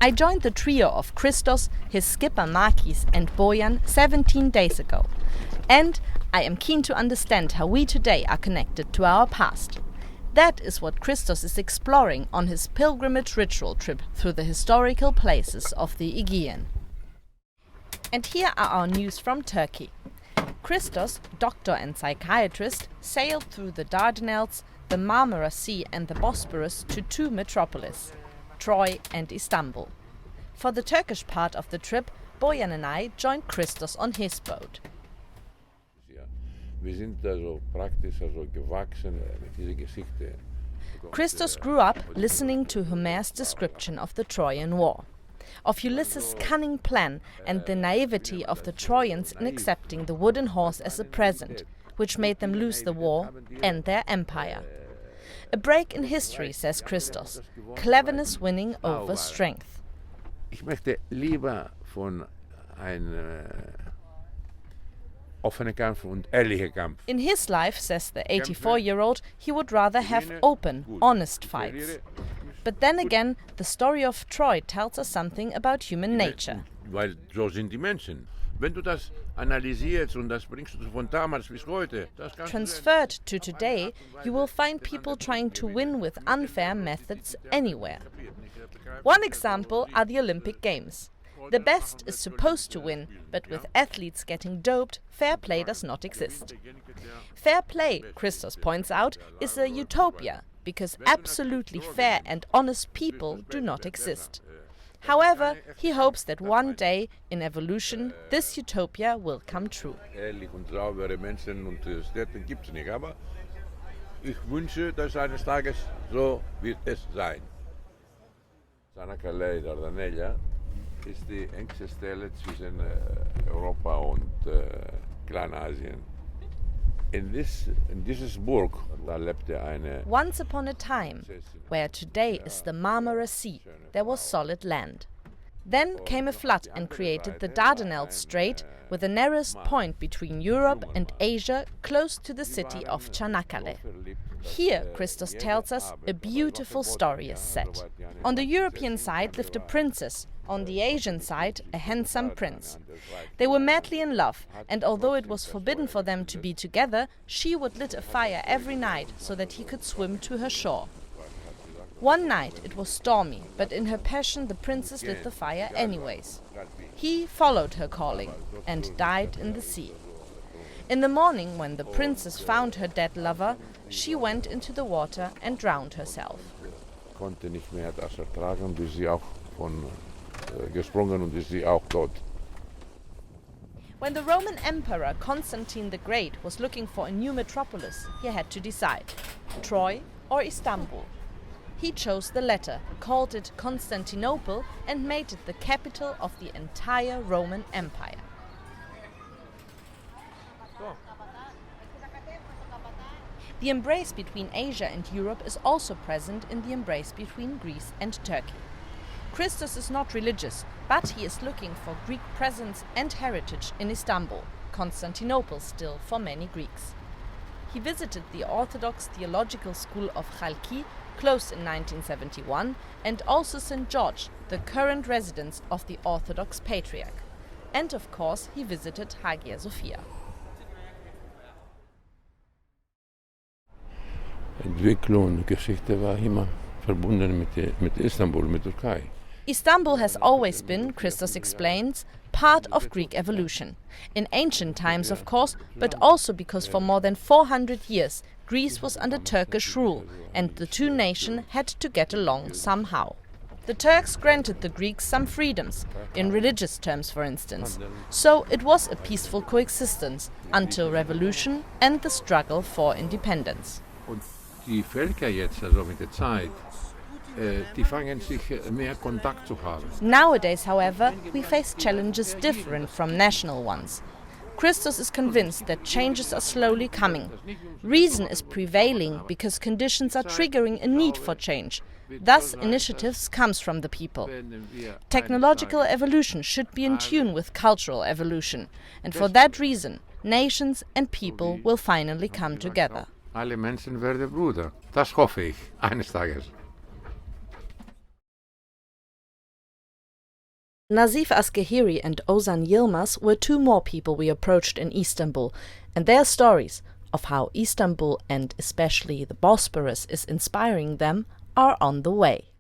I joined the trio of Christos, his skipper Makis and Bojan 17 days ago. And I am keen to understand how we today are connected to our past. That is what Christos is exploring on his pilgrimage ritual trip through the historical places of the Aegean. And here are our news from Turkey. Christos, doctor and psychiatrist, sailed through the Dardanelles, the Marmara Sea and the Bosporus to two metropolis, Troy and Istanbul. For the Turkish part of the trip, Bojan and I joined Christos on his boat. Christos grew up listening to Homer's description of the Trojan War, of Ulysses' cunning plan and the naivety of the Trojans in accepting the wooden horse as a present, which made them lose the war and their empire. A break in history, says Christos, cleverness winning over strength. Ich möchte lieber von offenen Kampf und ehrlichen Kampf. In his life, says the 84-year-old, he would rather have open, honest fights. But then again, the story of Troy tells us something about human nature. Weil so sind die Menschen. Wenn du das analysierst und das bringst du von damals bis heute, transferred to today, you will find people trying to win with unfair methods anywhere. One example are the Olympic Games. The best is supposed to win, but with athletes getting doped, fair play does not exist. Fair play, Christos points out, is a utopia, because absolutely fair and honest people do not exist. However, he hopes that one day, in evolution, this utopia will come true. Ehrlich und saubere Menschen und Städte gibt es nicht, aber ich wünsche, dass eines Tages so wird es sein. Çanakkale, Dardanelles ist die engste Stelle zwischen Europa und Kleinasien. In this Burg, da lebte eine. Once upon a time, where today is the Marmara Sea, there was solid land. Then came a flood and created the Dardanelles Strait, with the narrowest point between Europe and Asia, close to the city of Çanakkale. Here, Christos tells us, a beautiful story is set. On the European side lived a princess, on the Asian side a handsome prince. They were madly in love, and although it was forbidden for them to be together, she would lit a fire every night so that he could swim to her shore. One night it was stormy, but in her passion the princess lit the fire anyways. He followed her calling and died in the sea. In the morning, when the princess found her dead lover, she went into the water and drowned herself. Konnte nicht mehr das ertragen, und ist sie auch gesprungen und ist sie auch tot. When the Roman Emperor Constantine the Great was looking for a new metropolis, he had to decide: Troy or Istanbul. He chose the latter, called it Constantinople, and made it the capital of the entire Roman Empire. The embrace between Asia and Europe is also present in the embrace between Greece and Turkey. Christos is not religious, but he is looking for Greek presence and heritage in Istanbul, Constantinople still for many Greeks. He visited the Orthodox Theological School of Chalki, closed in 1971, and also St. George, the current residence of the Orthodox Patriarch. And of course he visited Hagia Sophia. Entwicklung und Geschichte war immer verbunden mit Istanbul, mit Türkei. Istanbul has always been, Christos explains, part of Greek evolution. In ancient times, of course, but also because for more than 400 years Greece was under Turkish rule and the two nations had to get along somehow. The Turks granted the Greeks some freedoms, in religious terms for instance, so it was a peaceful coexistence until revolution and the struggle for independence. Und die Völker jetzt, also mit der Zeit, die fangen sich mehr Kontakt zu haben. Nowadays, however, we face challenges different from national ones. Christos is convinced that changes are slowly coming. Reason is prevailing because conditions are triggering a need for change. Thus, initiatives comes from the people. Technological evolution should be in tune with cultural evolution, and for that reason, nations and people will finally come together. Alle Menschen werden Brüder. Das hoffe ich eines Tages. Nazif Asgahiri and Ozan Yilmaz were two more people we approached in Istanbul, and their stories of how Istanbul and especially the Bosporus is inspiring them are on the way.